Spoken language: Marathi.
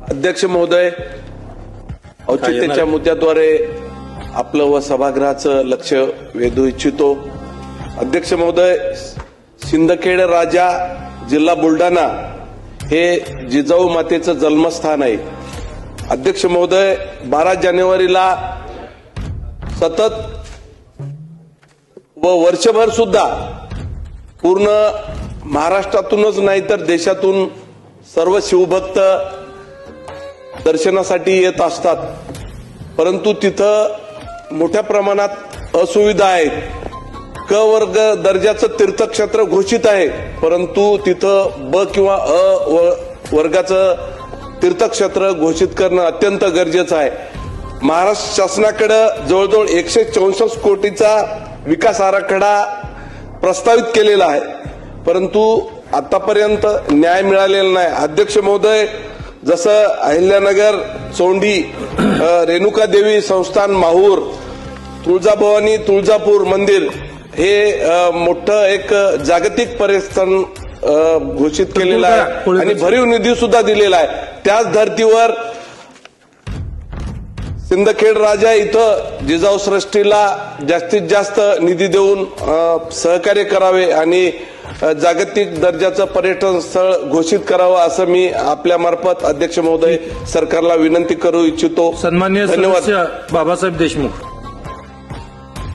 अध्यक्ष महोदय, औचित्याच्या मुद्द्याद्वारे आपलं व सभागृहाचं लक्ष वेधू इच्छितो। अध्यक्ष महोदय, सिंदखेड राजा जिल्हा बुलढाणा हे जिजाऊ मातेचं जन्मस्थान आहे। अध्यक्ष महोदय, 12 जानेवारीला सतत व वर्षभर सुद्धा पूर्ण महाराष्ट्रातूनच नाही तर देशातून सर्व शिवभक्त दर्शनासाठी येत असतात, परंतु तिथं मोठ्या प्रमाणात असुविधा आहेत। क वर्ग दर्जाचं तीर्थक्षेत्र घोषित आहे, परंतु तिथं ब किंवा अ वर्गाचं तीर्थक्षेत्र घोषित करणं अत्यंत गरजेचं आहे। महाराष्ट्र शासनाकडे जवळजवळ 164 कोटीचा विकास आराखडा प्रस्तावित केलेला आहे, परंतु आतापर्यंत न्याय मिळालेला नाही। अध्यक्ष महोदय, जसं अहिल्यानगर, चोंडी, रेणुका देवी संस्थान माहूर, तुळजाभवानी तुळजापूर मंदिर हे मोठं एक जागतिक पर्यटन घोषित केलेलं आहे आणि भरीव निधी सुद्धा दिलेला आहे। त्याच धर्तीवर सिंदखेड राजा इथं जिजाऊ सृष्टीला जास्तीत जास्त निधी देऊन सहकार्य करावे आणि जागतिक दर्जाचं पर्यटन स्थळ घोषित करावं असं मी आपल्या मार्फत अध्यक्ष महोदय सरकारला विनंती करू इच्छितो। सन्माननीय धन्यवाद। सदस्य बाबासाहेब देशमुख।